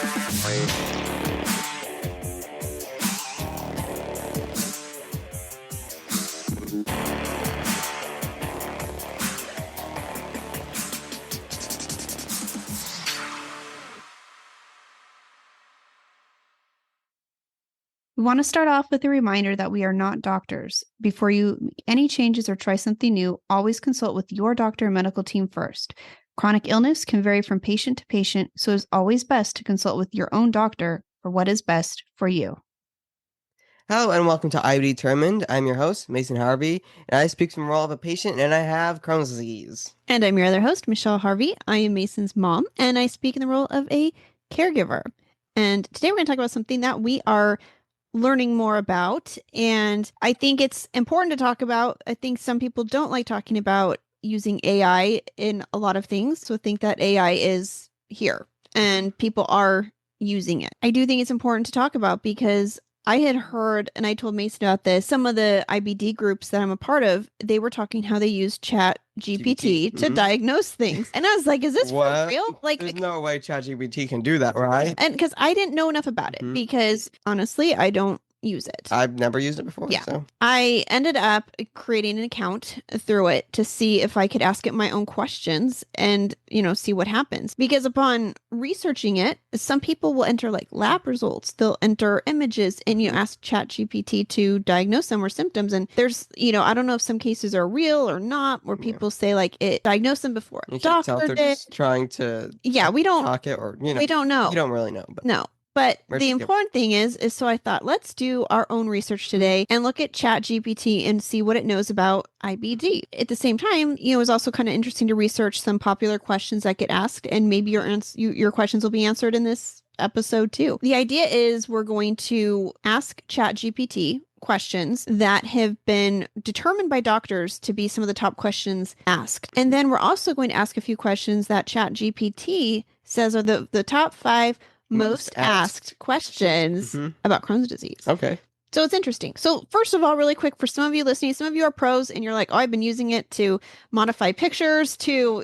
We want to start off with a reminder that we are not doctors. Before you make any changes or try something new, always consult with your doctor and medical team first. Chronic illness can vary from patient to patient, so it's always best to consult with your own doctor for what is best for you. Hello and welcome to IBD Determined. I'm your host, Mason Harvey, and I speak from the role of a patient, and I have Crohn's disease. And I'm your other host, Michelle Harvey. I am Mason's mom, and I speak in the role of a caregiver. And today we're going to talk about something that we are learning more about. And I think it's important to talk about. I think some people don't like talking about using AI in a lot of things. So think that AI is here and people are using it. I do think it's important to talk about because I had heard, and I told Mason about this, some of the IBD groups that I'm a part of, they were talking how they use ChatGPT to diagnose things. And I was like, is this for real? Like, there's no way ChatGPT can do that, right? And because I didn't know enough about it, because honestly, I don't use it. I've never used it before. Yeah. So I ended up creating an account through it to see if I could ask it my own questions and, see what happens. Because upon researching it, some people will enter like lab results. They'll enter images and you ask ChatGPT to diagnose them or symptoms. And there's, I don't know if some cases are real or not, where people say like it diagnosed them before a doctor did. Just trying to we don't talk it or, we don't know. You don't really know. But no. But the important thing is so I thought, let's do our own research today and look at ChatGPT and see what it knows about IBD. At the same time, it was also kind of interesting to research some popular questions that get asked, and maybe your questions will be answered in this episode too. The idea is we're going to ask ChatGPT questions that have been determined by doctors to be some of the top questions asked. And then we're also going to ask a few questions that ChatGPT says are the top 5 most asked questions about Crohn's disease. Okay. So it's interesting. So first of all, really quick, for some of you listening, some of you are pros and you're like, oh, I've been using it to modify pictures, to,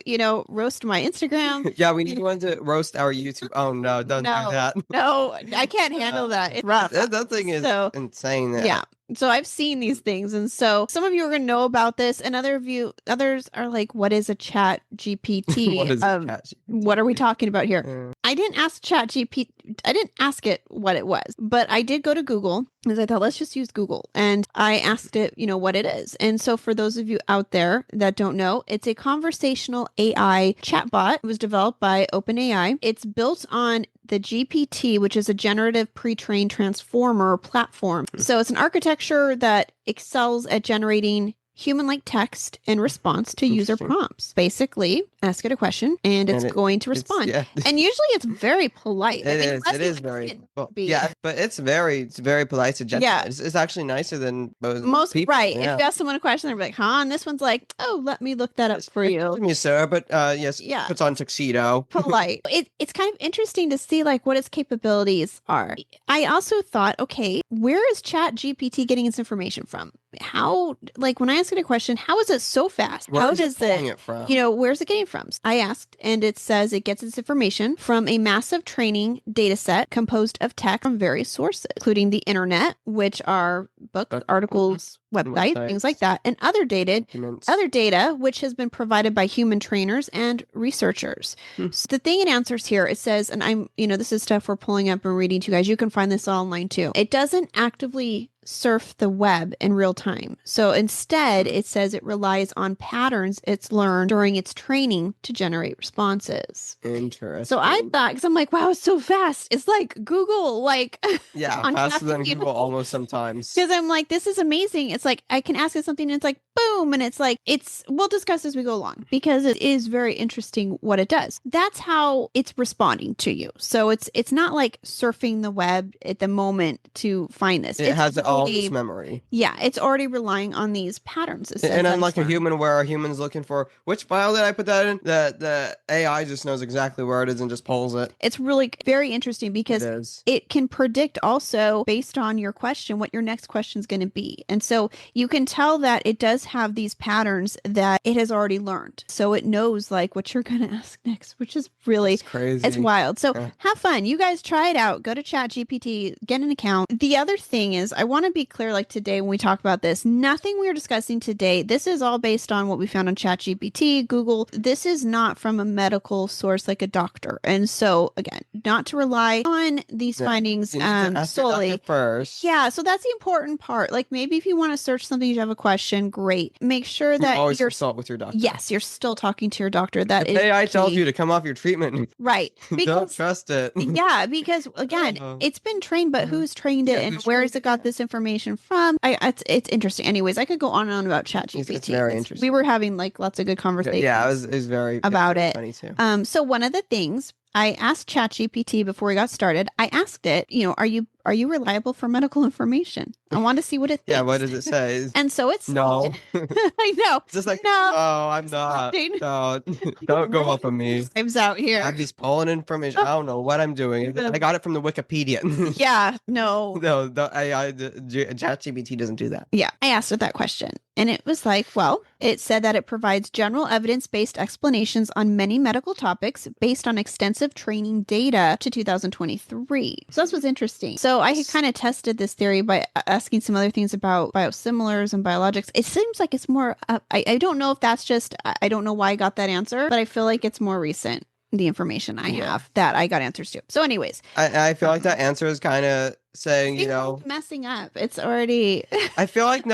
roast my Instagram. Yeah, we need one to roast our YouTube. Oh, no, don't do that. No, I can't handle that. It's rough. That thing is insane. Yeah. So I've seen these things. And so some of you are going to know about this, and others are like, what is a Chat GPT? What is a Chat GPT? What are we talking about here? I didn't ask Chat GPT. I didn't ask it what it was, but I did go to Google because I thought, let's just use Google. And I asked it, what it is. And so for those of you out there that don't know, it's a conversational AI chatbot. It was developed by OpenAI. It's built on the GPT, which is a generative pre-trained transformer platform. So it's an architecture that excels at generating human-like text in response to user prompts. Basically, ask it a question and it's going to respond. And usually it's very polite. It is very but it's very polite to gentle. Yeah. It's actually nicer than most people. Right. Yeah. If you ask someone a question, they're like, and this one's like, oh, let me look that up for you. Excuse me, sir, but yes, puts on tuxedo. Polite. It's kind of interesting to see like what its capabilities are. I also thought, okay, where is ChatGPT getting its information from? How, like when I ask it a question, how is it so fast? How does it from? Where's it getting from? I asked, and it says it gets its information from a massive training data set composed of text from various sources, including the internet, which are books, articles, websites, things like that, and other data, which has been provided by human trainers and researchers. So the thing it answers here, it says, and I'm, this is stuff we're pulling up and reading to you guys. You can find this online too. It doesn't actively surf the web in real time. So instead, it says it relies on patterns it's learned during its training to generate responses. Interesting. So I thought, because I'm like, wow, it's so fast. It's like Google, like faster than Google almost sometimes. Because I'm like, this is amazing. It's like I can ask it something and it's like boom, and it's like we'll discuss as we go along because it is very interesting what it does. That's how it's responding to you. So it's not like surfing the web at the moment to find this. It has false memory. Yeah, it's already relying on these patterns. And unlike a human, where a human's looking for which file did I put that in, the AI just knows exactly where it is and just pulls it. It's really very interesting because it can predict also based on your question what your next question is going to be. And so you can tell that it does have these patterns that it has already learned. So it knows like what you're going to ask next, which is really crazy. It's wild. So have fun. You guys try it out. Go to ChatGPT, get an account. The other thing is I want to be clear, like today when we talk about this, nothing we're discussing today, this is all based on what we found on ChatGPT, Google. This is not from a medical source like a doctor. And so again, not to rely on these findings solely first. Yeah, so that's the important part. Like maybe if you want to search something, you have a question, great. Make sure that always consult with your doctor. Yes, you're still talking to your doctor. That is AI tells you to come off your treatment. Right. Don't trust it. Yeah, because again, it's been trained, but who's trained it and where has it got this information from? It's interesting. Anyways, I could go on and on about ChatGPT. It's very interesting. We were having like lots of good conversations. Yeah, it was very about it. Funny too. So one of the things I asked ChatGPT before we got started, I asked it, are you reliable for medical information? I want to see what it thinks. Yeah, what does it say? And so it's no. I know. It's just like no. Oh, I'm not. No, don't go up on me. Time's out here. I have these polling information. I don't know what I'm doing. I got it from the Wikipedia. Yeah, no. No, the AI, ChatGPT doesn't do that. Yeah, I asked it that question. And it was like, well, it said that it provides general evidence-based explanations on many medical topics based on extensive training data to 2023. So that's what's interesting. So I had kind of tested this theory by asking some other things about biosimilars and biologics. It seems like it's more, I don't know if that's just, I don't know why I got that answer, but I feel like it's more recent, the information I have that I got answers to. So anyways. I feel like that answer is kind of saying, messing up. It's already I feel like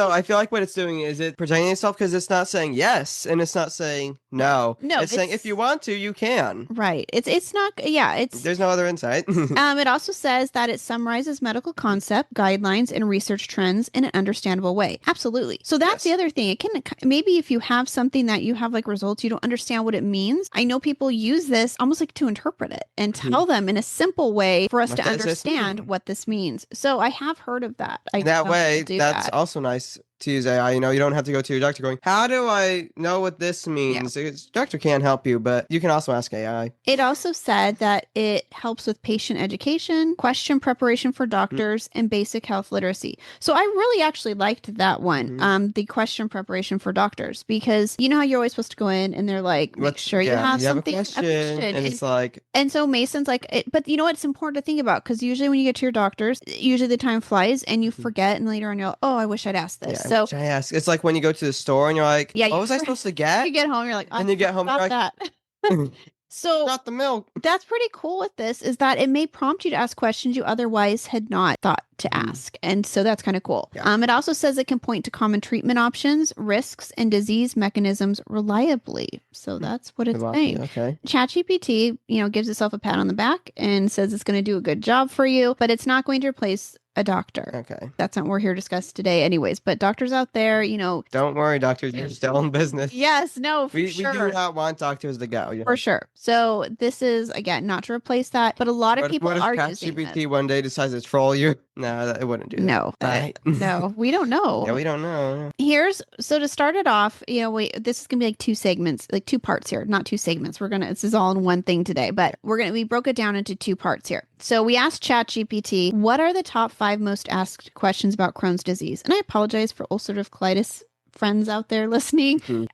what it's doing is it protecting itself because it's not saying yes and it's not saying no. It's saying if you want to, you can. Right. It's not there's no other insight. It also says that it summarizes medical concept, guidelines, and research trends in an understandable way. Absolutely. So that's the other thing. It can maybe if you have something that you have like results, you don't understand what it means. I know people use this almost like to interpret it and tell them in a simple way for us to understand what this means. So I have heard of that. That way, that's also nice to use AI. You don't have to go to your doctor going, how do I know what this means? Yeah. Doctor can't help you, but you can also ask AI. It also said that it helps with patient education, question preparation for doctors, and basic health literacy. So I really actually liked that one, the question preparation for doctors, because you know how you're always supposed to go in and they're like, make sure you have something. A question. And it's like... And so Mason's like, but you know what? It's important to think about because usually when you get to your doctors, usually the time flies and you forget and later on you're like, oh, I wish I'd asked this. Yeah. So I ask. It's like when you go to the store and you're like, what was I supposed to get? You get home, you're like, and you get home, you're like, that. So got the milk. That's pretty cool with this is that it may prompt you to ask questions you otherwise had not thought to ask. And so that's kind of cool. Yeah. It also says it can point to common treatment options, risks, and disease mechanisms reliably. So that's what it's saying. Okay. ChatGPT, gives itself a pat on the back and says it's going to do a good job for you, but it's not going to replace a doctor. Okay. That's not what we're here to discuss today anyways. But doctors out there, Don't worry, doctors. You're still in business. Yes, no, for sure. We do not want doctors to go. For sure. So this is, again, not to replace that, but a lot of people are using this. ChatGPT one day decides to troll you? No, it wouldn't do that. No. No, we don't know. Yeah, we don't know. So to start it off, this is going to be like two segments, like two parts here, not two segments. This is all in one thing today, but we broke it down into two parts here. So we asked ChatGPT, what are the top 5 most asked questions about Crohn's disease? And I apologize for ulcerative colitis friends out there listening. Mm-hmm.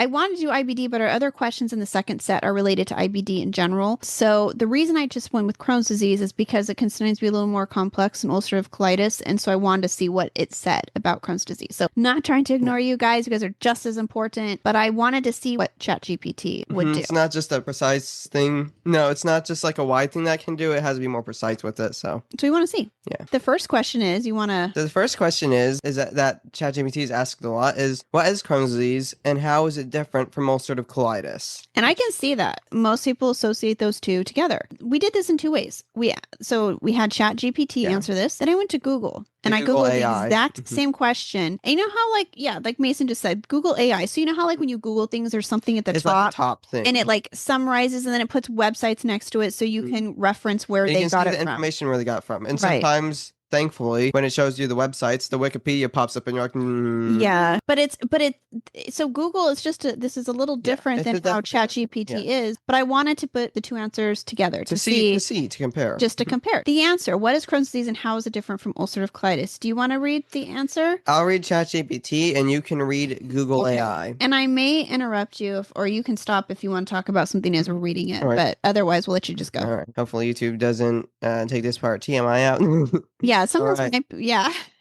I wanted to do IBD, but our other questions in the second set are related to IBD in general. So the reason I just went with Crohn's disease is because it can sometimes be a little more complex than ulcerative colitis. And so I wanted to see what it said about Crohn's disease. So not trying to ignore you guys. You guys are just as important, but I wanted to see what ChatGPT would do. It's not just a precise thing. No, it's not just like a wide thing that can do. It has to be more precise with it. So we want to see. Yeah. The first question is, The first question is that ChatGPT is asked a lot is, what is Crohn's disease and how is it different from ulcerative colitis? And I can see that most people associate those two together. We did this in 2 ways. We had ChatGPT answer this. Then I went to Google and I Googled the exact same question. And you know how like Mason just said, Google AI. So you know how like when you Google things, there's something at the top, like the top thing, and it like summarizes and then it puts websites next to it so you can reference where they got it from. Information where they got it from. And sometimes thankfully, when it shows you the websites, the Wikipedia pops up and you're like, Yeah, so Google is this is a little different than how ChatGPT is, but I wanted to put the two answers together to compare. Just to compare. The answer, what is Crohn's disease and how is it different from ulcerative colitis? Do you want to read the answer? I'll read ChatGPT and you can read Google AI. And I may interrupt you or you can stop if you want to talk about something as we're reading it, but otherwise we'll let you just go. All right. Hopefully YouTube doesn't take this part TMI out. Yeah, sometimes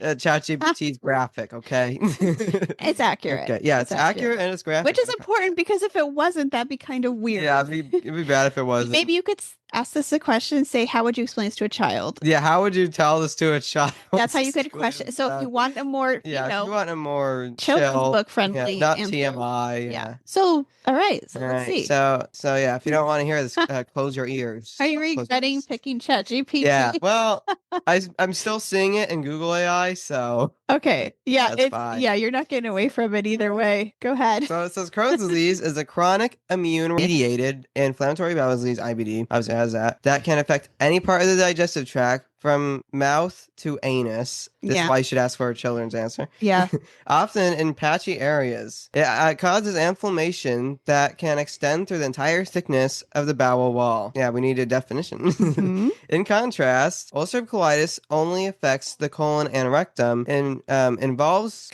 ChatGPT's graphic, okay? It's accurate. Okay. Yeah, it's accurate and it's graphic. Which is important because if it wasn't, that'd be kind of weird. Yeah, it'd be bad if it wasn't. Maybe you could ask this a question, say, how would you explain this to a child? Yeah, how would you tell this to a child? That's how you could question. So if you want a more, if you want a more children's book friendly, not TMI. Yeah. So, all right. So let's see. So yeah, if you don't want to hear this, close your ears. Are you regretting picking ChatGPT? Yeah. Well, I'm still seeing it in Google AI, so. Okay. Yeah. That's fine. Yeah. You're not getting away from it either way. Go ahead. So it says Crohn's disease is a chronic immune-mediated inflammatory bowel disease, IBD, obviously has that can affect any part of the digestive tract from mouth to anus. This is why you should ask for a children's answer. Yeah. Often in patchy areas. It causes inflammation that can extend through the entire thickness of the bowel wall. Yeah, we need a definition. Mm-hmm. In contrast, ulcerative colitis only affects the colon and rectum and involves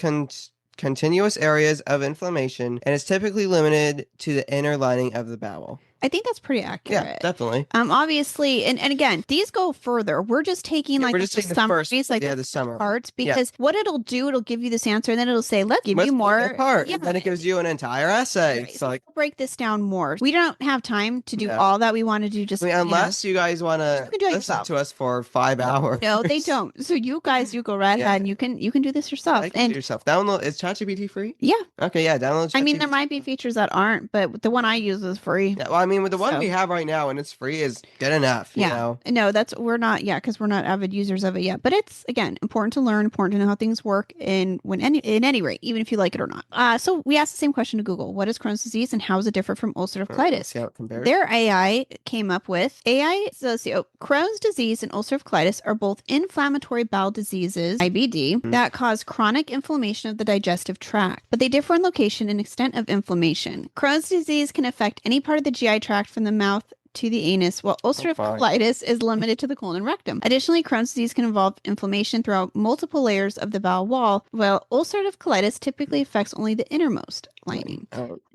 continuous areas of inflammation and is typically limited to the inner lining of the bowel. I think that's pretty accurate. Yeah, definitely. Obviously, and again, these go further. We're just taking the summaries, the summer parts, because what it'll do, it'll give you this answer, and then it'll say, let's give you more part. Yeah. And then it gives you an entire essay. Right. So we'll break this down more. We don't have time to do all that we want to do. Just unless you guys want to listen to us for 5 hours. No, they don't. So you guys, you go right ahead and you can do this yourself. Do yourself. Download. Is ChatGPT free? Yeah. Okay. Yeah. Download. I mean, there might be features that aren't, but the one I use is free. Yeah. Well, I mean, with the one we have right now and it's free is good enough. You know? No, we're not. Yeah, because we're not avid users of it yet. But it's again important to learn, important to know how things work, in any rate, even if you like it or not. So we asked the same question to Google: what is Crohn's disease and how is it different from ulcerative colitis? See how it compares. Their AI came up with Crohn's disease and ulcerative colitis are both inflammatory bowel diseases (IBD) that cause chronic inflammation of the digestive tract, but they differ in location and extent of inflammation. Crohn's disease can affect any part of the GI tract from the mouth to the anus, while ulcerative colitis is limited to the colon and rectum. Additionally, Crohn's disease can involve inflammation throughout multiple layers of the bowel wall, while ulcerative colitis typically affects only the innermost lining.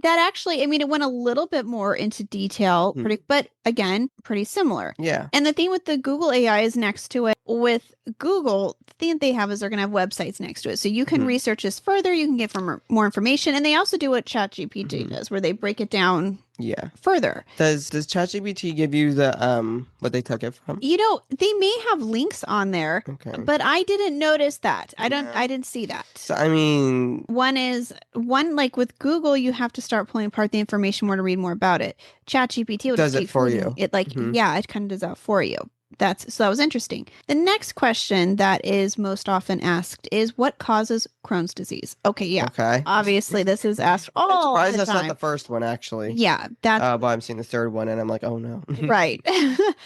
That actually, I mean, it went a little bit more into detail, but again, pretty similar. Yeah. And the thing with the Google AI is next to it. With Google, the thing that they have is they're going to have websites next to it. So you can research this further, you can get more information. And they also do what ChatGPT does, where they break it down further. Does ChatGPT give you the what they took it from? You know, they may have links on there, but I didn't notice that. I didn't see that. So I mean, one like with Google, you have to start pulling apart the information more to read more about it. ChatGPT does it for you. It it kind of does that for you. So that was interesting. The next question that is most often asked is what causes Crohn's disease? Okay, yeah. Okay. Obviously, this is asked all the time. That's not the first one, actually. Yeah, that's. But I'm seeing the third one, and I'm like, oh no. Right.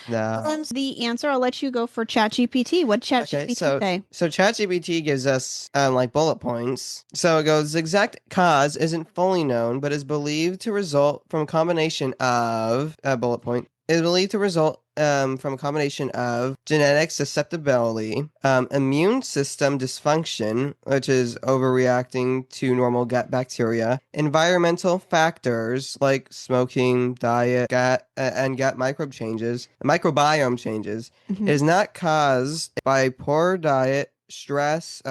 No. The answer, I'll let you go for ChatGPT. What ChatGPT say? So ChatGPT gives us bullet points. So it goes: the exact cause isn't fully known, but is believed to result from a combination of bullet point. Is believed to result from a combination of genetic susceptibility, immune system dysfunction, which is overreacting to normal gut bacteria, environmental factors like smoking, diet, gut microbiome changes. It is not caused by poor diet, stress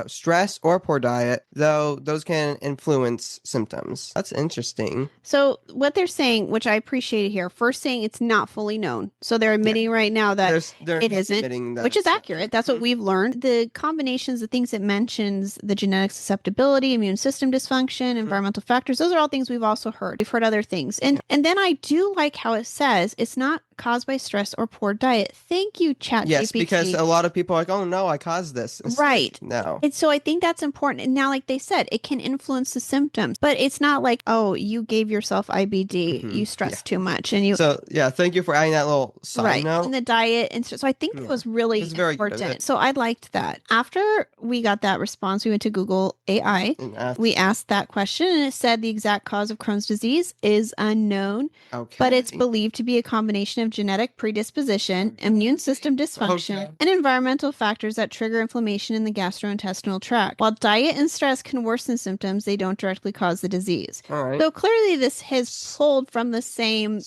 or poor diet, though those can influence symptoms. That's interesting. So what they're saying, which I appreciate here, first saying it's not fully known. So they're admitting right now that it isn't, which is accurate. That's what we've learned. The combinations, the things it mentions, the genetic susceptibility, immune system dysfunction, environmental factors, those are all things we've also heard. We've heard other things. And then I do like how it says it's not caused by stress or poor diet. Thank you, ChatGPT. Yes, because a lot of people are like, oh no, I caused this. It's Right. like, no. And so I think that's important. And now, like they said, it can influence the symptoms, but it's not like, oh, you gave yourself IBD, you stressed too much, and you. So yeah, thank you for adding that little side note. And the diet and so I think that was really It's very good of important. it. So I liked that. After we got that response, we went to Google AI. We asked that question, and it said the exact cause of Crohn's disease is unknown, but it's believed to be a combination of genetic predisposition, immune system dysfunction, and environmental factors that trigger inflammation in the gastrointestinal tract. While diet and stress can worsen symptoms, they don't directly cause the disease. All right. So clearly this has pulled from the same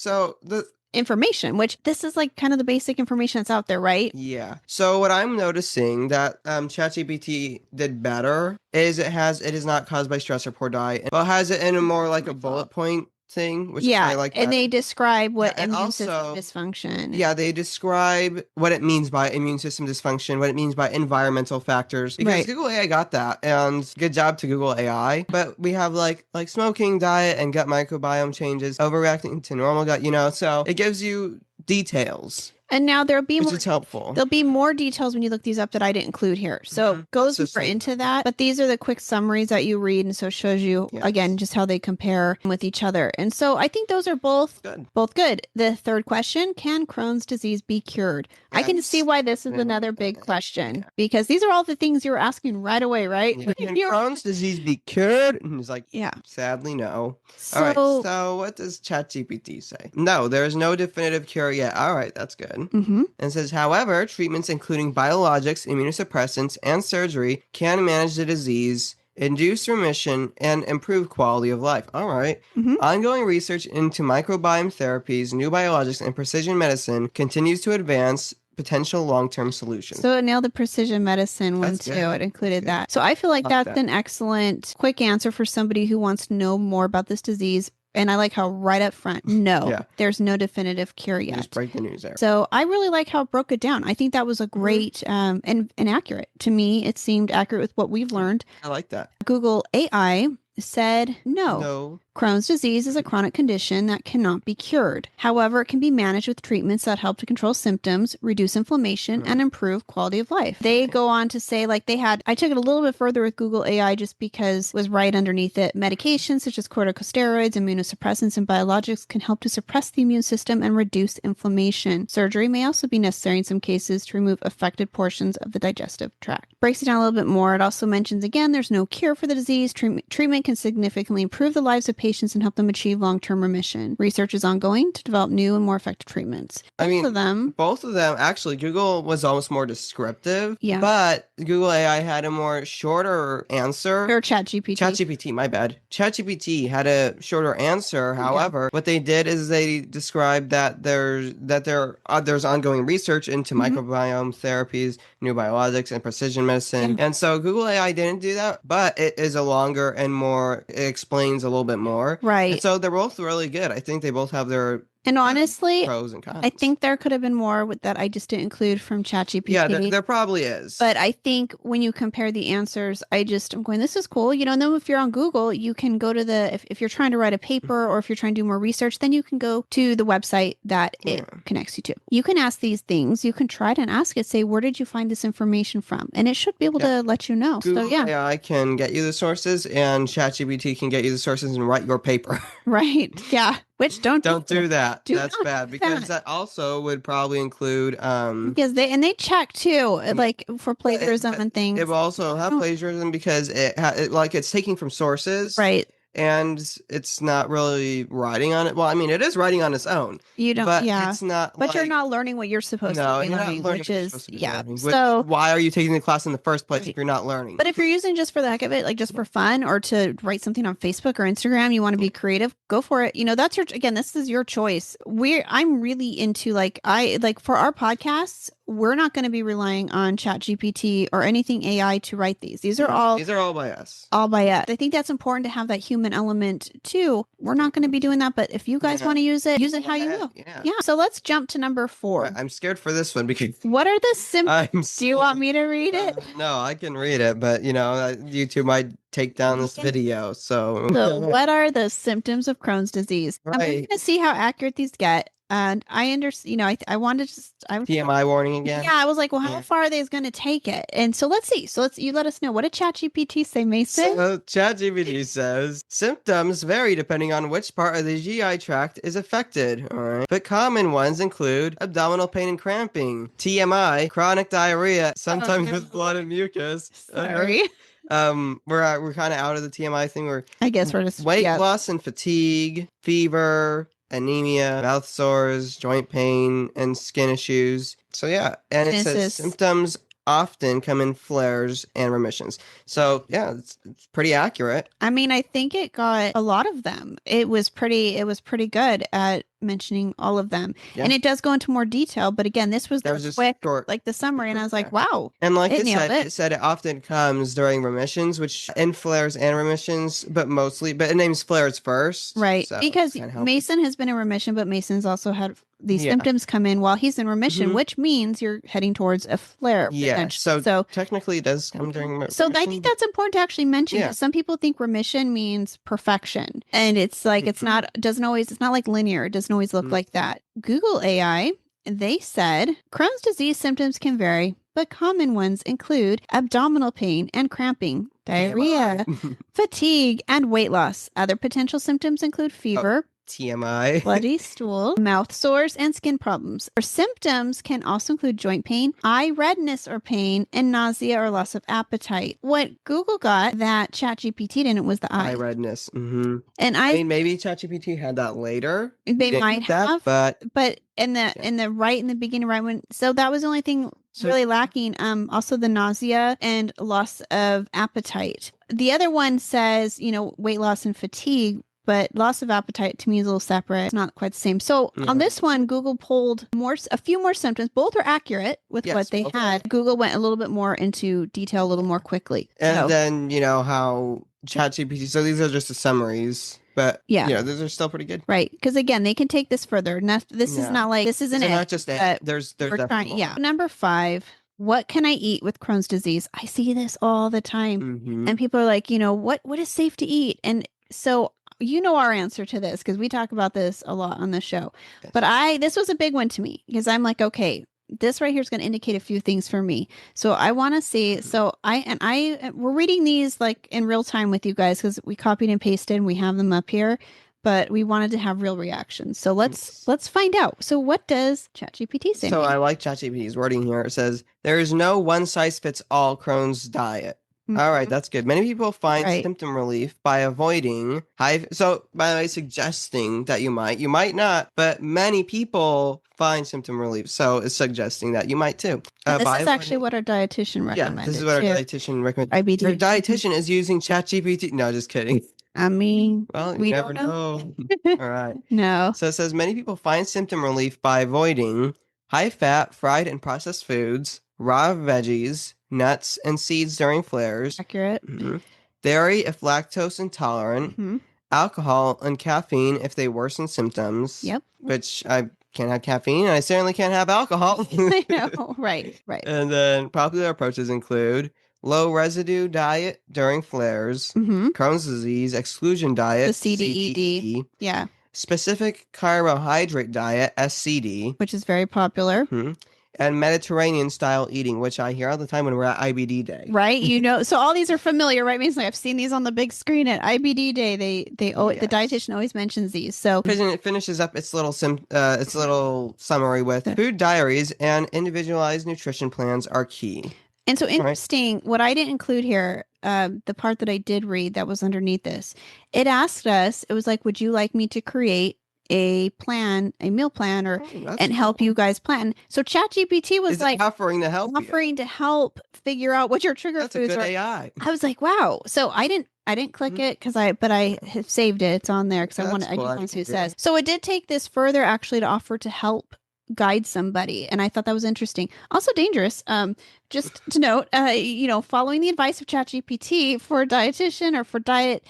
information, which this is like kind of the basic information that's out there, right? Yeah. So what I'm noticing that ChatGPT did better is it is not caused by stress or poor diet, but has it in a more like a bullet point thing, which I like. And they describe what and immune also, system dysfunction. Yeah, they describe what it means by immune system dysfunction, what it means by environmental factors. Because Google AI got that, and good job to Google AI. But we have like smoking, diet, and gut microbiome changes, overreacting to normal gut, so it gives you details. And now there'll be which is helpful. There'll be more details when you look these up that I didn't include here. So goes deeper into that. But these are the quick summaries that you read, and so it shows you again just how they compare with each other. And so I think those are both good. The third question: can Crohn's disease be cured? I can see why this is another big question because these are all the things you were asking right away, right? Can Crohn's disease be cured? And he's like, sadly, no. All right. So what does ChatGPT say? No, there is no definitive cure yet. All right, that's good. And it says, however, treatments including biologics, immunosuppressants, and surgery can manage the disease, induce remission, and improve quality of life. All right. Ongoing research into microbiome therapies, new biologics, and precision medicine continues to advance potential long-term solutions. So it nailed the precision medicine one too. It included that. So I feel like that's an excellent quick answer for somebody who wants to know more about this disease. And I like how right up front, there's no definitive cure yet. Just break the news there. So I really like how it broke it down. I think that was a great and accurate. To me, it seemed accurate with what we've learned. I like that. Google AI said no. Crohn's disease is a chronic condition that cannot be cured. However, it can be managed with treatments that help to control symptoms, reduce inflammation, and improve quality of life. They go on to say, like I took it a little bit further with Google AI just because it was right underneath it. Medications such as corticosteroids, immunosuppressants, and biologics can help to suppress the immune system and reduce inflammation. Surgery may also be necessary in some cases to remove affected portions of the digestive tract. Breaks it down a little bit more. It also mentions, again, there's no cure for the disease. Treatment can significantly improve the lives of patients and help them achieve long-term remission. Research is ongoing to develop new and more effective treatments. Both of them, actually, Google was almost more descriptive. Yeah. But Google AI had a more shorter answer. Or ChatGPT. ChatGPT, my bad. ChatGPT had a shorter answer. However, what they did is they described that there's ongoing research into microbiome therapies, new biologics, and precision medicine. And so Google AI didn't do that, but it is a longer and more, it explains a little bit more. Right. And so they're both really good. I think they both have their And honestly, pros and cons. I think there could have been more that I just didn't include from ChatGPT. Yeah, there probably is. But I think when you compare the answers, I'm going, this is cool. And then if you're on Google, you can go to if you're trying to write a paper or if you're trying to do more research, then you can go to the website that it connects you to. You can ask these things. You can try it and ask it, say, where did you find this information from? And it should be able to let you know. Google AI can get you the sources and ChatGPT can get you the sources and write your paper. Right. Yeah. Which don't do that. That's bad because that also would probably include because they check too, like for plagiarism and things. It will also have plagiarism because it's taking from sources, right? And it's not really writing on it. Well, I mean, it is writing on its own. You don't, but it's not. But you're not learning what you're supposed to be learning, which is So why are you taking the class in the first place if you're not learning? But if you're using just for the heck of it, like just for fun, or to write something on Facebook or Instagram, you want to be creative, go for it. That's this is your choice. I'm really into for our podcasts. We're not going to be relying on ChatGPT or anything AI to write these. These are all by us. All by us. I think that's important to have that human element too. We're not going to be doing that, but if you guys want to use it how you will. Yeah. So let's jump to number 4. I'm scared for this one because what are the symptoms? Do you want me to read it? No, I can read it, but YouTube might take down this video. So what are the symptoms of Crohn's disease? I'm going to see how accurate these get. And I understand, I wanted to I was TMI warning again. yeah, I was like, well, how Yeah. far are they going to take it? And so let's see. So you let us know. What did ChatGPT say, Mason? So ChatGPT says symptoms vary depending on which part of the GI tract is affected. All right, but common ones include abdominal pain and cramping, TMI, chronic diarrhea, sometimes with blood and mucus. Sorry. We're kind of out of the TMI thing. We're I guess we're just weight loss and fatigue, fever, anemia, mouth sores, joint pain, and skin issues. So yeah, and it says symptoms often come in flares and remissions. So yeah, it's pretty accurate. I mean, I think it got a lot of them. It was pretty good at mentioning all of them. Yeah. And it does go into more detail, but again, this was That was just quick, short. like the summary, and I was like, wow. And like it it said it often comes during remissions, which in flares and remissions, but it names flares first. Right. So because Mason has been in remission, but Mason's also had these symptoms come in while he's in remission, which means you're heading towards a flare. Yeah. So technically it does come during remission. So I think that's important to actually mention, because some people think remission means perfection. And it's like, it's not like linear. It doesn't always look like that. Google AI, they said Crohn's disease symptoms can vary, but common ones include abdominal pain and cramping, diarrhea, fatigue, and weight loss. Other potential symptoms include fever, TMI, bloody stool, mouth sores, and skin problems. Or symptoms can also include joint pain, eye redness or pain, and nausea or loss of appetite. What Google got that ChatGPT didn't was the eye redness. And I mean, maybe ChatGPT had that later. They might have, but in the right in the beginning, right when, so that was the only thing really lacking. Also the nausea and loss of appetite. The other one says, weight loss and fatigue. But loss of appetite to me is a little separate. It's not quite the same. So on this one, Google pulled a few more symptoms. Both are accurate with what they had. Google went a little bit more into detail, a little more quickly. And then, how ChatGPT, so these are just the summaries. But, those are still pretty good. Right. Because, again, they can take this further. This is not like, this isn't it. Not just it. There's definitely more. Number 5. What can I eat with Crohn's disease? I see this all the time. And people are like, what is safe to eat? And so our answer to this, because we talk about this a lot on the show. Yes. But this was a big one to me, because I'm like, okay, this right here is going to indicate a few things for me. So I want to see. So we're reading these like in real time with you guys, because we copied and pasted and we have them up here, but we wanted to have real reactions. So let's find out. So what does ChatGPT say? So I like ChatGPT's wording here. It says, there is no one size fits all Crohn's diet. All right, that's good. Many people find symptom relief by avoiding so by the way, suggesting that you might not, but many people find symptom relief. So it's suggesting that you might too. This is actually what our dietitian recommended. Yeah, this is what our dietitian recommended. IBD. Your dietitian is using ChatGPT. No, just kidding. I mean, well, you never know. All right. No. So it says many people find symptom relief by avoiding high-fat, fried, and processed foods, raw veggies, nuts, and seeds during flares. Accurate. Dairy if lactose intolerant. Alcohol and caffeine if they worsen symptoms. Yep. Which I can't have caffeine, and I certainly can't have alcohol. I know. Right. And then popular approaches include low residue diet during flares, Crohn's disease exclusion diet, the CDED. Yeah. Specific carbohydrate diet, SCD, which is very popular. And Mediterranean style eating, which I hear all the time when we're at IBD day. Right. So all these are familiar, right? Means like I've seen these on the big screen at IBD day. The dietitian always mentions these. So it finishes up its little summary with food diaries and individualized nutrition plans are key. And so interesting, what I didn't include here, the part that I did read that was underneath this, it asked us, it was like, would you like me to create a meal plan, and help you guys plan? So ChatGPT was offering to help figure out what your trigger foods are. That's a good AI. I was like, wow. So I didn't click it but I have saved it. It's on there because I just want to see what it says. So it did take this further actually to offer to help guide somebody, and I thought that was interesting. Also dangerous, just to note, following the advice of ChatGPT for a dietitian or for diet,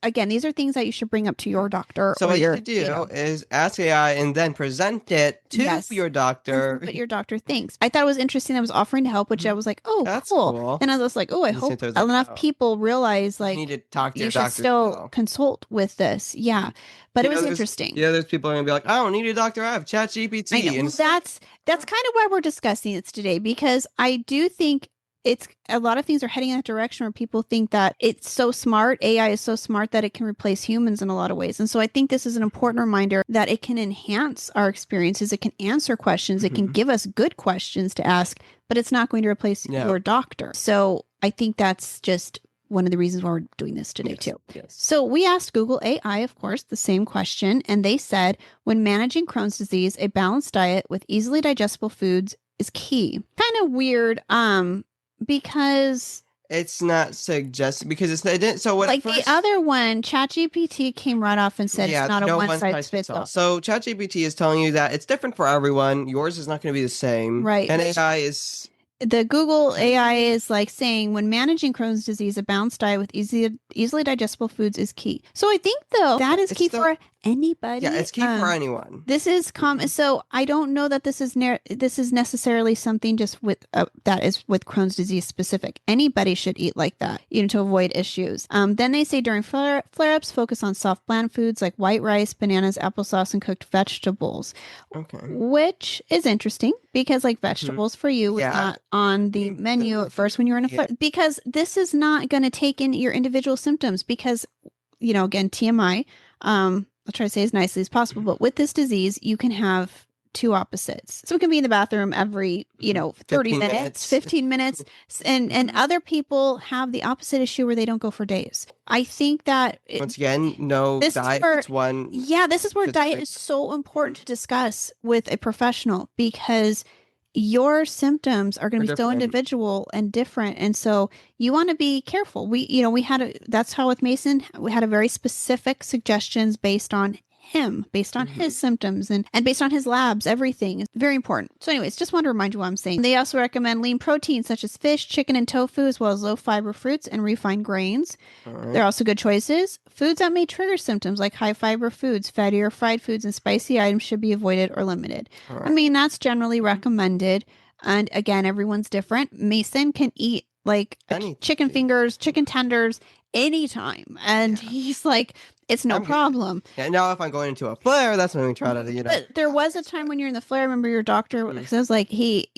again, these are things that you should bring up to your doctor. So or what your, you do is ask AI and then present it to your doctor. What your doctor thinks. I thought it was interesting. I was offering to help, which I was like, oh, That's cool. cool. And I was like, oh, I At the same hope time, I was like, enough oh, people realize like you need to talk to you your should doctor still still. consult with this. Yeah. But it was there's- interesting. There's people are gonna be like, I don't need a doctor. I have ChatGPT. I know. And Well, that's kind of why we're discussing it today, because I do think it's a lot of things are heading in that direction where people think that it's so smart. AI is so smart that it can replace humans in a lot of ways. And so I think this is an important reminder that it can enhance our experiences. It can answer questions. It can give us good questions to ask, but it's not going to replace your doctor. So I think that's just one of the reasons why we're doing this today too. Yes. So we asked Google AI, of course, the same question, and they said, when managing Crohn's disease, a balanced diet with easily digestible foods is key. Kind of weird, because it's not suggested because it didn't. So what? Like the other one, ChatGPT came right off and said it's not a one size fits all. So ChatGPT is telling you that it's different for everyone. Yours is not going to be the same. Right. And AI is. The Google AI is like saying when managing Crohn's disease, a balanced diet with easily digestible foods is key. So I think though that is key for anybody. Yeah, it's key for anyone. This is common. So I don't know that this is necessarily something just with that is with Crohn's disease specific. Anybody should eat like that, to avoid issues. Then they say during flare-ups, focus on soft bland foods like white rice, bananas, applesauce, and cooked vegetables. Okay. Which is interesting because like vegetables for you was not on the menu at first when you were in a flare, because this is not going to take in your individual symptoms because, again, TMI, I'll try to say as nicely as possible, but with this disease, you can have two opposites. So it can be in the bathroom every, 30 minutes, 15 minutes. And other people have the opposite issue where they don't go for days. I think that once again, diet is one. Yeah, this is where diet is so important to discuss with a professional because your symptoms are going to be so individual and different. And so you want to be careful. That's how with Mason, we had a very specific suggestions based on him, based on his symptoms and based on his labs, everything is very important. So anyways, just want to remind you what I'm saying. They also recommend lean proteins such as fish, chicken, and tofu, as well as low fiber fruits and refined grains. They're also good choices. Foods that may trigger symptoms like high fiber foods, fatty or fried foods, and spicy items should be avoided or limited. I mean, that's generally recommended. And again, everyone's different. Mason can eat like chicken fingers, chicken tenders anytime. And he's like, it's no problem. Yeah, now if I'm going into a flare, that's when we try to, But there was a time when you're in the flare. I remember your doctor, because I was like, he,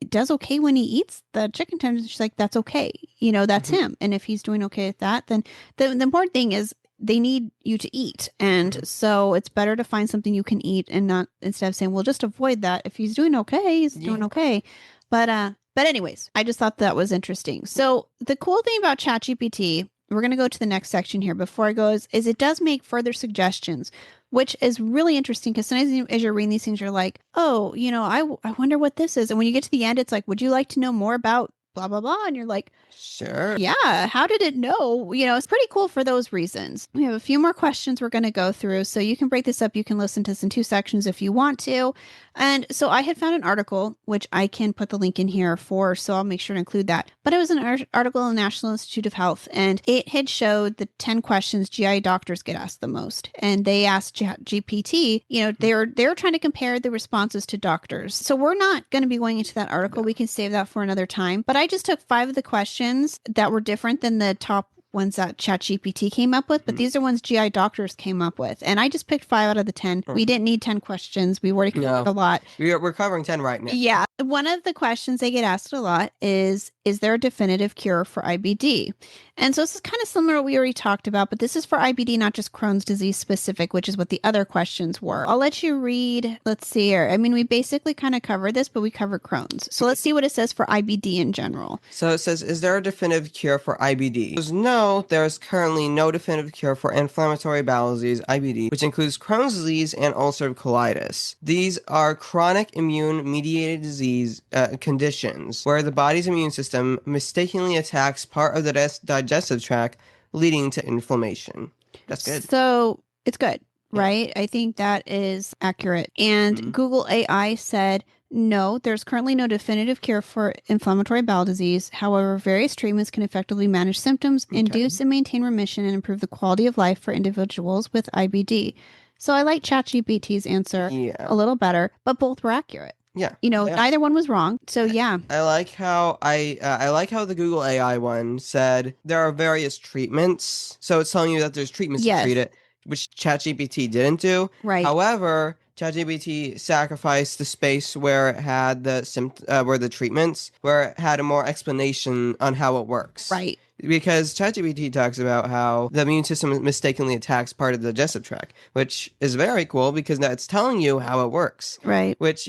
does okay when he eats the chicken tenders. She's like, that's okay. That's him. And if he's doing okay with that, then the important thing is they need you to eat. And so it's better to find something you can eat and not, instead of saying, well, just avoid that. If he's doing okay, he's doing okay. But anyways, I just thought that was interesting. So the cool thing about ChatGPT, we're going to go to the next section here before I go, is it does make further suggestions, which is really interesting because sometimes as you're reading these things, you're like, oh, I wonder what this is. And when you get to the end, it's like, would you like to know more about blah, blah, blah? And you're like, sure. Yeah. How did it know? It's pretty cool for those reasons. We have a few more questions we're going to go through. So you can break this up. You can listen to this in two sections if you want to. And so I had found an article, which I can put the link in here for, so I'll make sure to include that. But it was an article in the National Institute of Health, and it had showed the 10 questions GI doctors get asked the most. And they asked GPT, they were trying to compare the responses to doctors. So we're not going to be going into that article. We can save that for another time. But I just took 5 of the questions that were different than the top ones that ChatGPT came up with, but these are ones GI doctors came up with. And I just picked 5 out of the 10. We didn't need 10 questions. We already covered a lot. We're covering 10 right now. Yeah. One of the questions they get asked a lot is there a definitive cure for IBD? And so this is kind of similar to what we already talked about, but this is for IBD, not just Crohn's disease specific, which is what the other questions were. I'll let you read. Let's see here. I mean, we basically kind of covered this, but we covered Crohn's. So let's see what it says for IBD in general. So it says, is there a definitive cure for IBD? It says, no, there is currently no definitive cure for inflammatory bowel disease, IBD, which includes Crohn's disease and ulcerative colitis. These are chronic immune-mediated disease conditions where the body's immune system mistakenly attacks part of the digestive tract, leading to inflammation. That's good. So it's good, right? I think that is accurate. And Google AI said No, there's currently no definitive cure for inflammatory bowel disease. However, various treatments can effectively manage symptoms, induce and maintain remission, and improve the quality of life for individuals with IBD. So I like ChatGPT's answer Yeah. a little better, but both were accurate. Yeah. Neither one was wrong. So yeah. I like how I like how the Google AI one said there are various treatments. So it's telling you that there's treatments to treat it, which ChatGPT didn't do. Right. However, ChatGPT sacrificed the space where it had where the treatments, where it had a more explanation on how it works. Right. Because ChatGPT talks about how the immune system mistakenly attacks part of the digestive tract, which is very cool because now it's telling you how it works. Right. Which,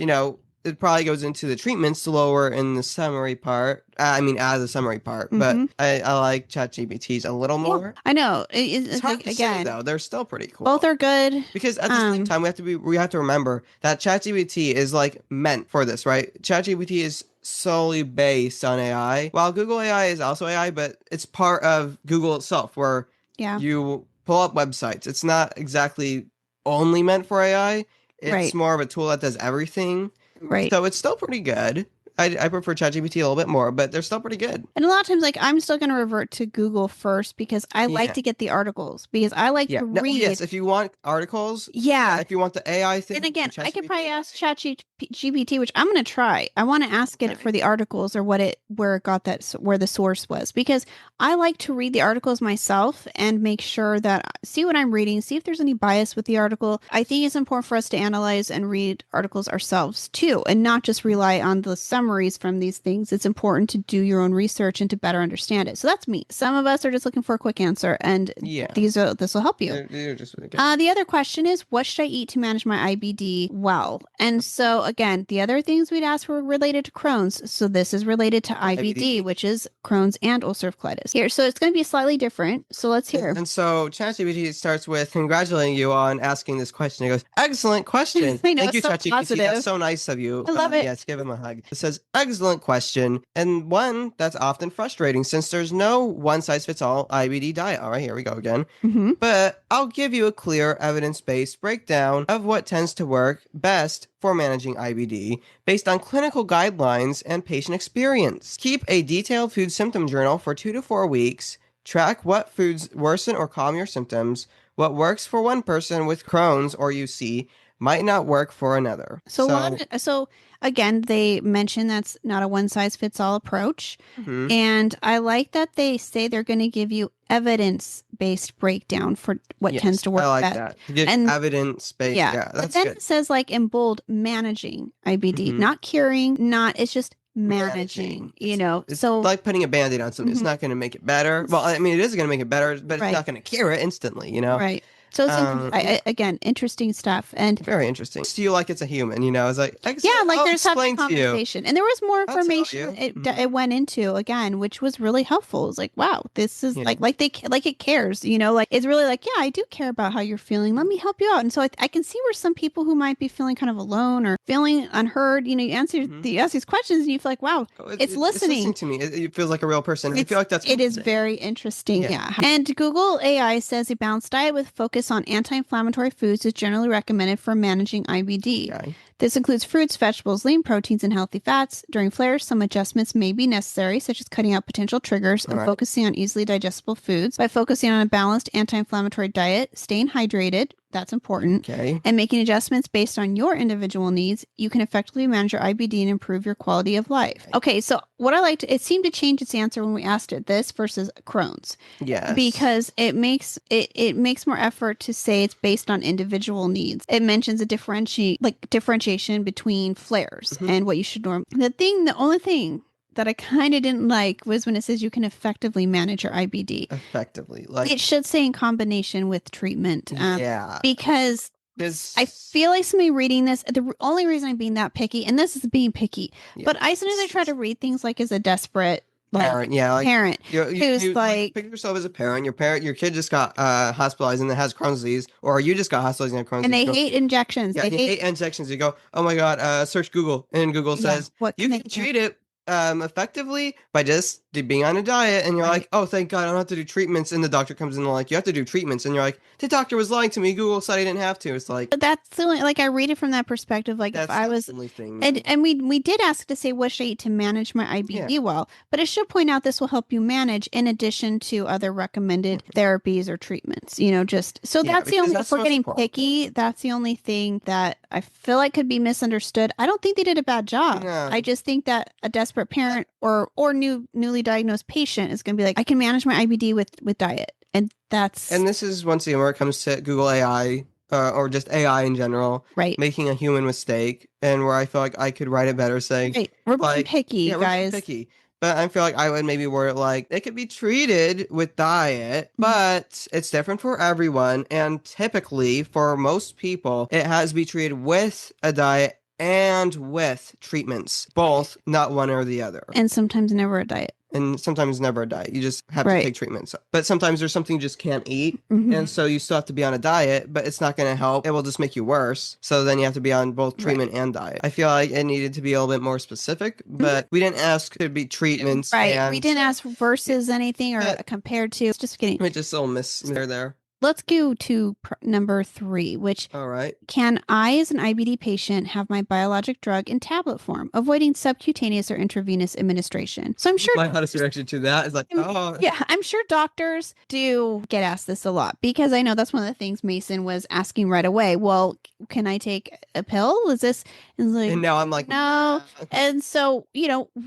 it probably goes into the treatments lower in the summary part. Out of the summary part. But I like ChatGPT's a little more. I know. It's hard to say, though. They're still pretty cool. Both are good. Because at the same time, we have to remember that ChatGPT is meant for this, right? ChatGPT is solely based on AI. While Google AI is also AI, but it's part of Google itself, where you pull up websites. It's not exactly only meant for AI. It's more of a tool that does everything. Right. So it's still pretty good. I prefer ChatGPT a little bit more, but they're still pretty good. And a lot of times, I'm still going to revert to Google first because I like to get the articles because I like to read. Yes, if you want articles. If you want the AI thing. And again, I could probably ask ChatGPT, which I'm going to try. I want to ask it for the articles or where it got where the source was, because I like to read the articles myself and make sure that see what I'm reading, see if there's any bias with the article. I think it's important for us to analyze and read articles ourselves too, and not just rely on the summaries from these things. It's important to do your own research and to better understand it. So that's me. Some of us are just looking for a quick answer, and this will help you. They're just really good. The other question is, what should I eat to manage my IBD well? And so again, the other things we'd ask were related to Crohn's. So this is related to IBD, which is Crohn's and ulcerative colitis. Here, so it's going to be slightly different. So let's hear. And so ChatGPT starts with congratulating you on asking this question. It goes, excellent question. I know, Thank you, so ChatGPT. positive. That's so nice of you. I love it. Yes, give him a hug. It says, excellent question, and one that's often frustrating since there's no one-size-fits-all IBD diet. All right, here we go again. But I'll give you a clear, evidence-based breakdown of what tends to work best for managing IBD based on clinical guidelines and patient experience. Keep a detailed food symptom journal for 2 to 4 weeks. Track what foods worsen or calm your symptoms. What works for one person with Crohn's or UC might not work for another. So again, they mention that's not a one-size-fits-all approach. And I like that they say they're going to give you evidence-based breakdown for what tends to work. I like that. And evidence-based. Yeah, that's but then good. it says in bold, managing IBD, not curing, it's just managing. It's like putting a Band-Aid on something. It's not going to make it better. Well, it is going to make it better, but it's not going to cure it instantly. Right. So it's again, interesting stuff, and very interesting. Do you like it's a human? It's like there's having a conversation, and there was more information it went into again, which was really helpful. It's like, wow, this is like it cares, it's really I do care about how you're feeling. Let me help you out. And so I can see where some people who might be feeling kind of alone or feeling unheard, you answer these questions, and you feel like, wow, it's listening. It's listening to me. It feels like a real person. I feel like it is very interesting. Yeah. And Google AI says a balanced diet with focus on anti-inflammatory foods is generally recommended for managing IBD. Okay. This includes fruits, vegetables, lean proteins, and healthy fats. During flares, some adjustments may be necessary, such as cutting out potential triggers and focusing on easily digestible foods. By focusing on a balanced anti-inflammatory diet, staying hydrated, that's important, and making adjustments based on your individual needs, you can effectively manage your IBD and improve your quality of life. Okay, so what I liked, it seemed to change its answer when we asked it this versus Crohn's. Yes. Because it makes more effort to say it's based on individual needs. It mentions a differentiation between flares and what you should normally. The only thing that I kind of didn't like was when it says you can effectively manage your IBD. Effectively. It should say in combination with treatment. Because I feel like somebody reading this, the only reason I'm being that picky, and this is being picky, but I sometimes try to read things as a desperate parent, parent who's pick yourself as a parent. Your kid just got hospitalized and it has Crohn's disease, or you just got hospitalized and have Crohn's disease. And they hate injections. Yeah, they hate injections. You go, oh my god, search Google, and Google says you can treat it effectively by just being on a diet, and you're Right. like, oh, thank God, I don't have to do treatments. And the doctor comes in and like, you have to do treatments, and you're like, the doctor was lying to me. Google said I didn't have to. It's like But that's the only, like, I read it from that perspective. Like, if that's I the was, only thing. and we did ask to say what should I eat to manage my Yeah. IBD well, but I should point out this will help you manage in addition to other recommended therapies or treatments. Just so Yeah, that's the because only, that's if we're most getting important. picky, that's the only thing that I feel like could be misunderstood. I don't think they did a bad job. No. I just think that a desperate parent or newly diagnosed patient is going to be like, I can manage my IBD with diet, and that's And this is once again where it comes to Google AI or just AI in general, right. making a human mistake, and where I feel like I could write it better, saying Right. We're being like, picky, yeah, we're being guys. picky. But I feel like I would maybe word it like it could be treated with diet, Mhm. but it's different for everyone. And typically, for most people, it has to be treated with a diet and with treatments, both, not one or the other. And sometimes never a diet. And sometimes never a diet. You just have to Right. take treatments. But sometimes there's something you just can't eat. Mhm. And so you still have to be on a diet, but it's not going to help. It will just make you worse. So then you have to be on both treatment and diet. I feel like it needed to be a little bit more specific, but we didn't ask to be treatments. Right. And We didn't ask versus anything or compared to. It's just kidding. we just a little miss there. Let's go to number 3, which All right. can I, as an IBD patient, have my biologic drug in tablet form, avoiding subcutaneous or intravenous administration? So I'm sure. My honest reaction to that is like, oh. Yeah, I'm sure doctors do get asked this a lot because I know that's one of the things Mason was asking right away. Well, can I take a pill? Is this? And like, And now I'm like, no. And so,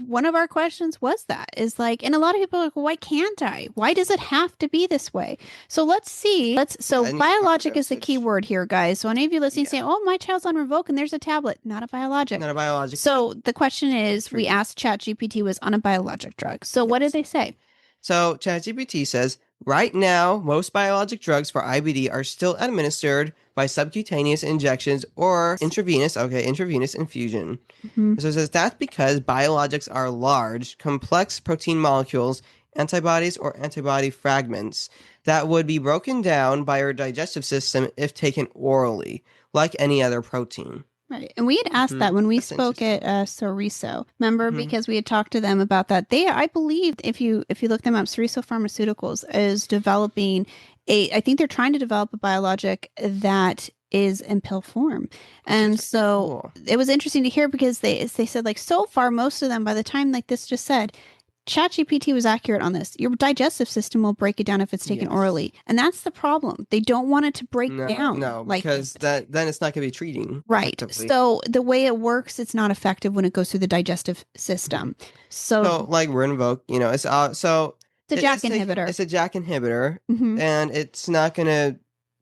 one of our questions was that is like, and a lot of people are like, well, why can't I? Why does it have to be this way? So let's see. Biologic is the key word here, guys. So any of you listening say, oh, my child's on Revoke and there's a tablet, not a biologic. Not a biologic. So the question is, we asked ChatGPT was on a biologic drug. So what did they say? So ChatGPT says, right now, most biologic drugs for IBD are still administered by subcutaneous injections or intravenous infusion. Mhm. So it says that's because biologics are large, complex protein molecules, antibodies or antibody fragments that would be broken down by our digestive system if taken orally, like any other protein. Right. And we had asked that when we spoke at Soriso. Remember, because we had talked to them about that. I believe if you look them up, Soriso Pharmaceuticals is developing I think they're trying to develop a biologic that is in pill form. And so it was interesting to hear because they said like so far most of them by the time like this just said ChatGPT was accurate on this. Your digestive system will break it down if it's taken orally. And that's the problem. They don't want it to break down. No, because then it's not going to be treating. Right. Effectively. So the way it works, it's not effective when it goes through the digestive system. So like Rinvoq, it's it's a JAK inhibitor. It's a JAK inhibitor, Mhm. and it's not going to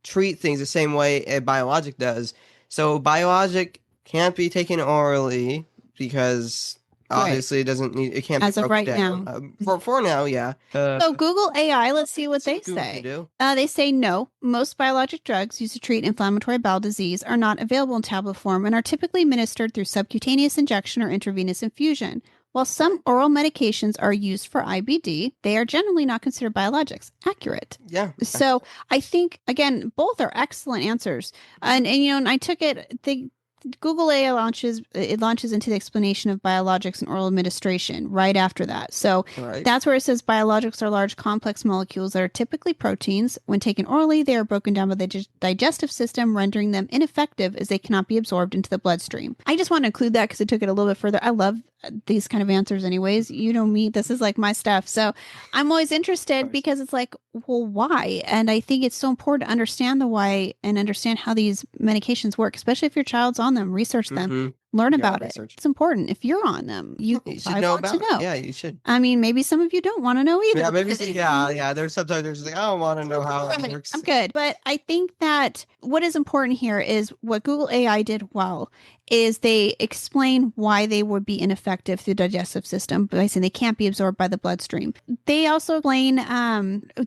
treat things the same way a biologic does. So biologic can't be taken orally because obviously it can't as be of right down. now. For now, yeah. So Google AI, let's see what they say. They say no. Most biologic drugs used to treat inflammatory bowel disease are not available in tablet form and are typically administered through subcutaneous injection or intravenous infusion. While some oral medications are used for IBD, they are generally not considered biologics. Accurate. Yeah. So I think, again, both are excellent answers. And I took it, Google AI launches into the explanation of biologics and oral administration right after that. So that's where it says biologics are large complex molecules that are typically proteins. When taken orally, they are broken down by the digestive system, rendering them ineffective as they cannot be absorbed into the bloodstream. I just want to include that because it took it a little bit further. I love these kind of answers anyways. You know me, this is like my stuff. So I'm always interested because it's like, well, why? And I think it's so important to understand the why and understand how these medications work, especially if your child's on them, research them, learn about it. It's important. If you're on them, you should know about it. Yeah, you should. I mean, maybe some of you don't want to know either. Yeah, maybe. Yeah. There's sometimes like, I don't want to know how it works. I'm good. But I think that what is important here is what Google AI did well is they explain why they would be ineffective through the digestive system by saying they can't be absorbed by the bloodstream. They also explain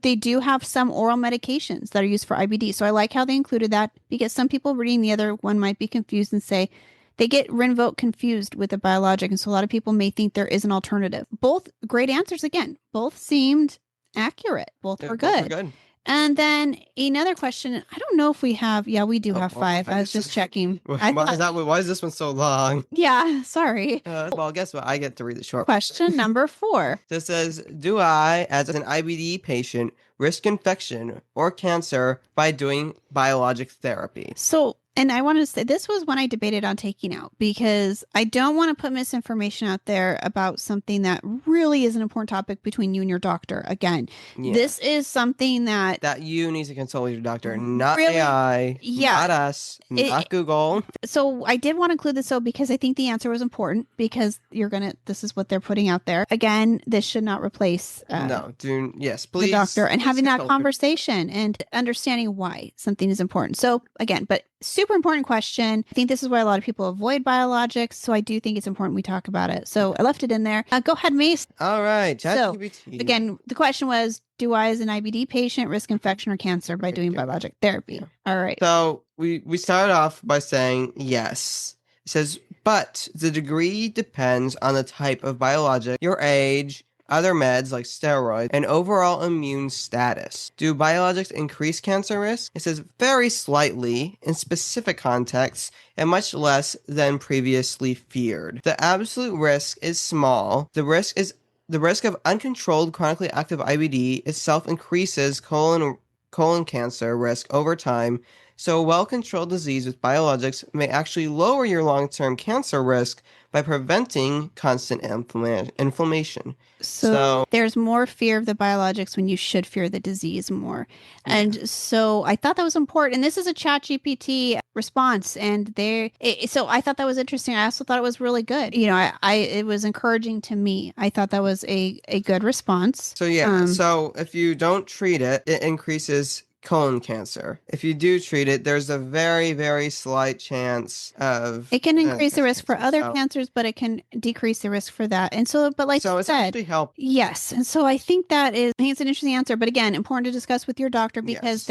they do have some oral medications that are used for IBD. So I like how they included that because some people reading the other one might be confused and say, they get Rinvoq confused with a biologic, and so a lot of people may think there is an alternative. Both great answers again. Both seemed accurate. Both were good. And then another question. I don't know if we have. Yeah, we do have well, 5. I was just checking. Why is this one so long? Yeah, sorry. Well, guess what? I get to read the short Question number 4. So it says, do I, as an IBD patient, risk infection or cancer by doing biologic therapy? So, and I want to say this was one I debated on taking out because I don't want to put misinformation out there about something that really is an important topic between you and your doctor. Again, this is something that you need to consult with your doctor, not really, AI, not us, not Google. So I did want to include this because I think the answer was important because this is what they're putting out there. Again, this should not replace please the doctor and having that conversation and understanding why something is important. So again, but super important question. I think this is why a lot of people avoid biologics. So I do think it's important we talk about it. So I left it in there. Go ahead, Mace. All right. ChatGPT. So again, the question was, do I, as an IBD patient, risk infection or cancer by doing biologic therapy? Yeah. All right. So we started off by saying yes. It says, but the degree depends on the type of biologic, your age, other meds like steroids, and overall immune status. Do biologics increase cancer risk? It says very slightly in specific contexts and much less than previously feared. The absolute risk is small. The risk of uncontrolled chronically active IBD itself increases colon cancer risk over time. So a well-controlled disease with biologics may actually lower your long-term cancer risk by preventing constant inflammation. So there's more fear of the biologics when you should fear the disease more. And so I thought that was important. And this is a ChatGPT response. And so I thought that was interesting. I also thought it was really good. It was encouraging to me. I thought that was a good response. So so if you don't treat it, it increases colon cancer. If you do treat it, there's a very, very slight chance of it can increase the risk for other cancers, but it can decrease the risk for that. And so, but like you said, yes. And so I think it's an interesting answer, but again, important to discuss with your doctor because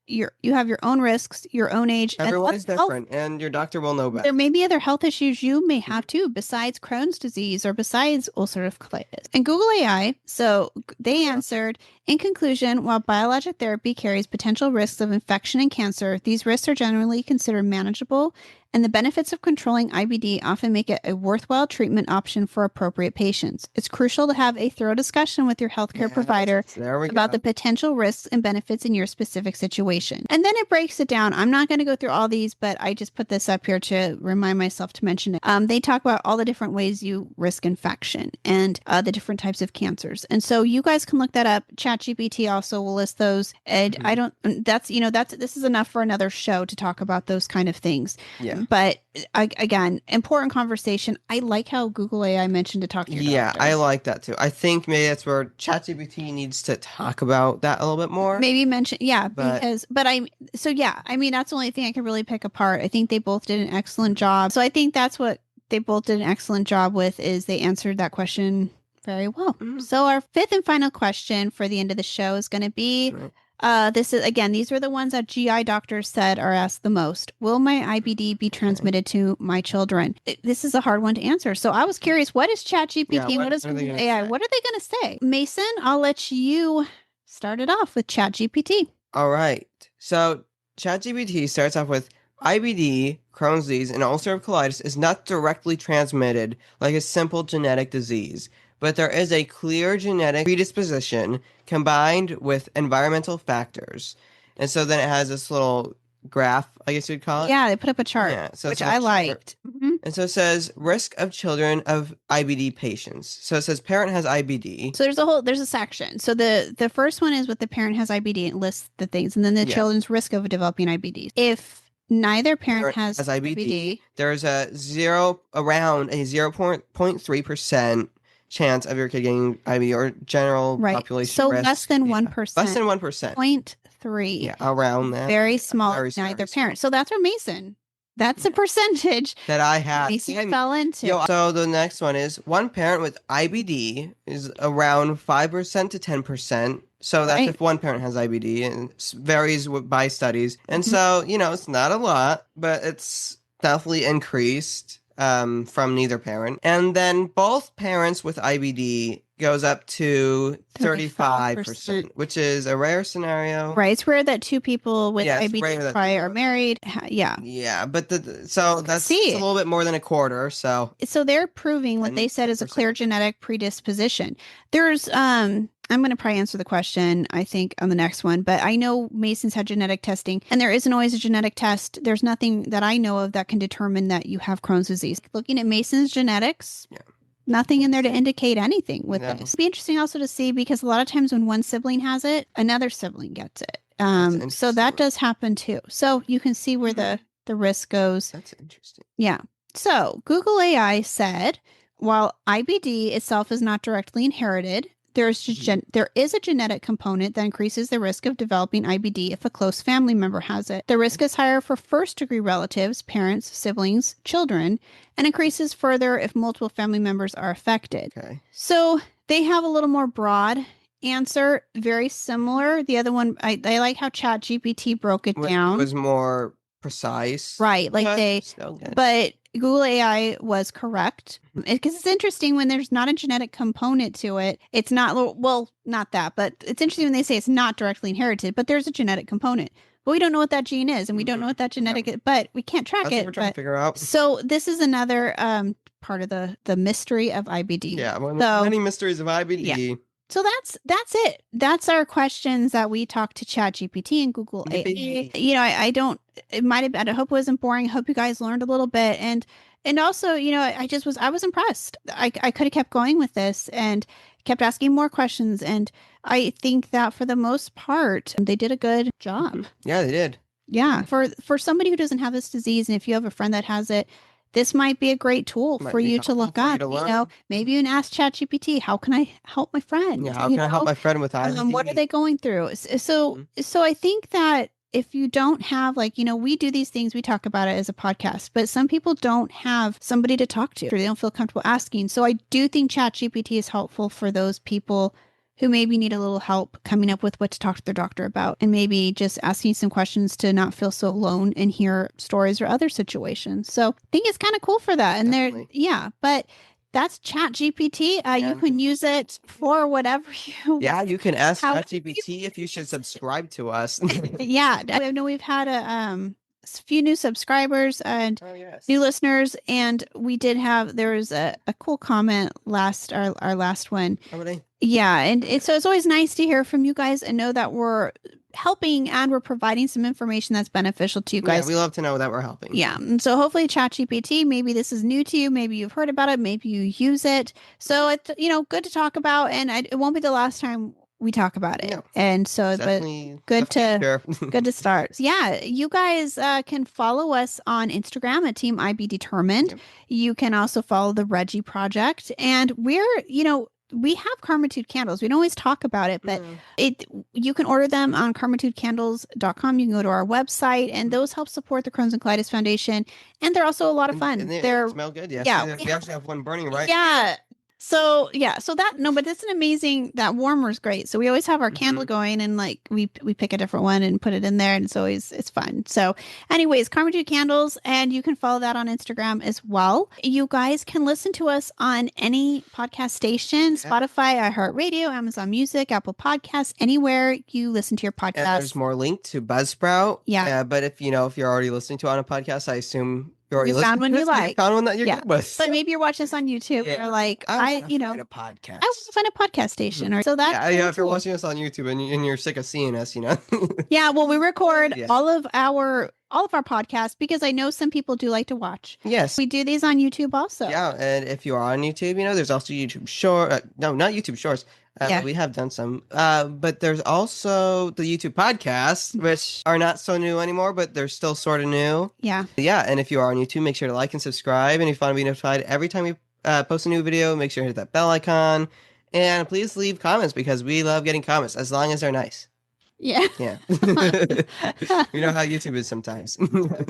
you have your own risks, your own age. Everyone is different, and your doctor will know better. There may be other health issues you may have too, besides Crohn's disease or besides ulcerative colitis. And Google AI, so they answered, in conclusion, while biologic therapy carries potential risks of infection and cancer, these risks are generally considered manageable, and the benefits of controlling IBD often make it a worthwhile treatment option for appropriate patients. It's crucial to have a thorough discussion with your healthcare provider about the potential risks and benefits in your specific situation. And then it breaks it down. I'm not going to go through all these, but I just put this up here to remind myself to mention it. They talk about all the different ways you risk infection and the different types of cancers. And so you guys can look that up. ChatGPT also will list those. And this is enough for another show to talk about those kind of things. Yeah. But again, important conversation. I like how Google AI mentioned to talk to your doctor. I like that too. I think maybe that's where ChatGPT needs to talk about that a little bit more. Maybe mention, that's the only thing I can really pick apart. I think they both did an excellent job. So I think that's what they both did an excellent job with is they answered that question very well. Mm-hmm. So our fifth and final question for the end of the show is going to be, these were the ones that GI doctors said are asked the most. Will my IBD be transmitted to my children? This is a hard one to answer. So I was curious, what is ChatGPT? What is Google AI? What are they going to say? Mason, I'll let you start it off with ChatGPT. All right. So ChatGPT starts off with IBD, Crohn's disease, and ulcerative colitis is not directly transmitted like a simple genetic disease, but there is a clear genetic predisposition combined with environmental factors. And so then it has this little graph, I guess you'd call it. Yeah, they put up a chart, which I liked. Mm-hmm. And so it says risk of children of IBD patients. So it says parent has IBD. So there's a section. So the first one is what the parent has IBD and lists the things, and then the children's risk of developing IBD. If neither parent has IBD, there's around a 0.3% chance of your kid getting IBD or general population so risk. Less than 1%. Less than 1%. 0.3. Yeah, around that. Very small. Neither parent. So that's where Mason. That's a percentage that I had. Mason fell into. So the next one is one parent with IBD is around 5% to 10%. So that's if one parent has IBD, and it varies by studies. And so, it's not a lot, but it's definitely increased from neither parent. And then both parents with IBD goes up to 35%, 35%. which is a rare scenario. Right. It's rare that two people with Yeah, it's IBD rare that probably two are are- married. Yeah. Yeah, but so that's See. a little bit more than a quarter. So they're proving what they said is a clear 10%. genetic predisposition. There's I'm going to probably answer the question, I think, on the next one, but I know Mason's had genetic testing, and there isn't always a genetic test. There's nothing that I know of that can determine that you have Crohn's disease. Looking at Mason's genetics, nothing in there to indicate anything with this. It'd be interesting also to see, because a lot of times when one sibling has it, another sibling gets it. So that does happen too. So you can see where the risk goes. That's interesting. Yeah. So Google AI said, while IBD itself is not directly inherited, there is a genetic component that increases the risk of developing IBD if a close family member has it. The risk is higher for first-degree relatives, parents, siblings, children, and increases further if multiple family members are affected. Okay. So they have a little more broad answer, very similar. The other one, I like how ChatGPT broke it down. It was more precise. Right. Like but Google AI was correct, because it's interesting when there's not a genetic component to it. It's not, well, not that, but it's interesting when they say it's not directly inherited, but there's a genetic component. But we don't know what that gene is, and we don't know what that genetic is, but we can't track That's it. what we're trying to figure out. So this is another part of the mystery of IBD. Yeah, many mysteries of IBD. Yeah. So that's it. That's our questions that we talked to ChatGPT and Google AI. You know, I don't. It might have been. I hope it wasn't boring. I hope you guys learned a little bit, and also, you know, I was impressed. I could have kept going with this and kept asking more questions, and I think that for the most part, they did a good job. Yeah, they did. Yeah, for somebody who doesn't have this disease, and if you have a friend that has it, this might be a great tool for you to look up. You know, maybe you can ask ChatGPT, how can I help my friend? Yeah, how can I help my friend with IBD? What are they going through? So I think that if you don't have, like, you know, we do these things, we talk about it as a podcast, but some people don't have somebody to talk to. They don't feel comfortable asking. So I do think ChatGPT is helpful for those people who maybe need a little help coming up with what to talk to their doctor about, and maybe just asking some questions to not feel so alone and hear stories or other situations. So I think it's kind of cool for that. And but that's ChatGPT. You can use it for whatever you Yeah, you can ask ChatGPT if you should subscribe to us. Yeah, I know we've had a few new subscribers and new listeners, and we did have, there was a cool comment our last one. Oh, really? Yeah, and so it's always nice to hear from you guys and know that we're helping and we're providing some information that's beneficial to you guys. Yeah, we love to know that we're helping. Yeah, and so hopefully ChatGPT, maybe this is new to you, maybe you've heard about it, maybe you use it. So it's, you know, good to talk about, and it won't be the last time we talk about it. No, and so, but good to start. So yeah, you guys can follow us on Instagram at Team IB Determined. Yep. You can also follow the Reggie Project, and we're, you know, we have Karmatude candles. We don't always talk about it, but you can order them on karmatudecandles.com. You can go to our website, and those help support the Crohn's and Colitis Foundation. And they're also a lot of fun. And they smell good. Yes. Yeah. We actually have one burning, right? Yeah. So but it's an amazing, that warmer is great. So we always have our candle going, and like we pick a different one and put it in there, and it's fun. So anyways, Karmatude Candles, and you can follow that on Instagram as well. You guys can listen to us on any podcast station, Spotify, iHeartRadio, Amazon Music, Apple Podcasts, anywhere you listen to your podcast. And there's more link to Buzzsprout. Yeah. But if you're already listening to it on a podcast, I assume you found one you like. Found one that you're good with. But maybe you're watching us on YouTube. You're like, I find a podcast. I want to find a podcast station. Or so that. Yeah, if you're watching us on YouTube and you're sick of seeing us, you know. Yeah, well, we record all of our podcasts because I know some people do like to watch. Yes, we do these on YouTube also. Yeah, and if you are on YouTube, there's also YouTube Short. No, not YouTube Shorts. We have done some, but there's also the YouTube podcasts, which are not so new anymore, but they're still sort of new. Yeah. Yeah, and if you are on YouTube, make sure to like and subscribe. And if you want to be notified every time we post a new video, make sure to hit that bell icon. And please leave comments, because we love getting comments, as long as they're nice. Yeah. Yeah. You know how YouTube is sometimes.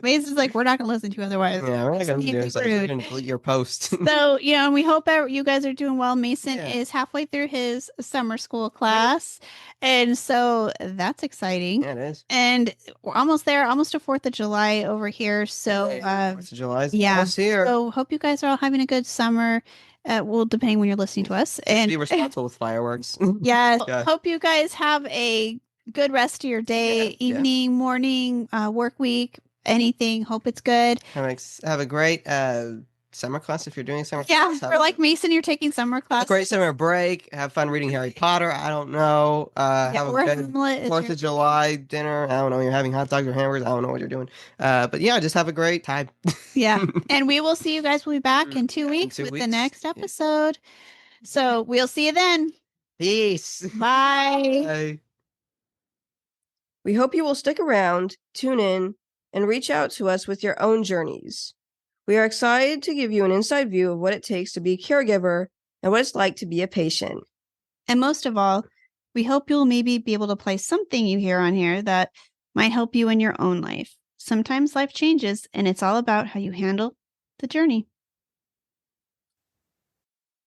Mason's like, we're not going to listen to you otherwise. Yeah, we're not going to do it. It's like, we're Rude. going to delete your post. So, and we hope that you guys are doing well. Mason Yeah. is halfway through his summer school class. And so that's exciting. Yeah, it is. And we're almost there, almost to 4th of July over here. So, 4th of July is yeah. almost here. So hope you guys are all having a good summer. Well, depending when you're listening to us. Just And be responsible with fireworks. yeah, Yeah. hope you guys have a good rest of your day, Yeah. evening, morning, work week, anything. Hope it's good. Have a great summer class if you're doing summer Yeah, class. for like Mason, you're taking summer Have class. a great summer break. Have fun reading Harry Potter. I don't know. Have a or good Hamlet. 4th of July dinner. I don't know. You're having hot dogs or hamburgers. I don't know what you're doing. But yeah, just have a great time. Yeah. And we will see you guys. We'll be back in 2 weeks 2 with the weeks. next episode. So we'll see you then. Peace. Bye. Bye. We hope you will stick around, tune in, and reach out to us with your own journeys. We are excited to give you an inside view of what it takes to be a caregiver and what it's like to be a patient. And most of all, we hope you'll maybe be able to apply something you hear on here that might help you in your own life. Sometimes life changes, and it's all about how you handle the journey.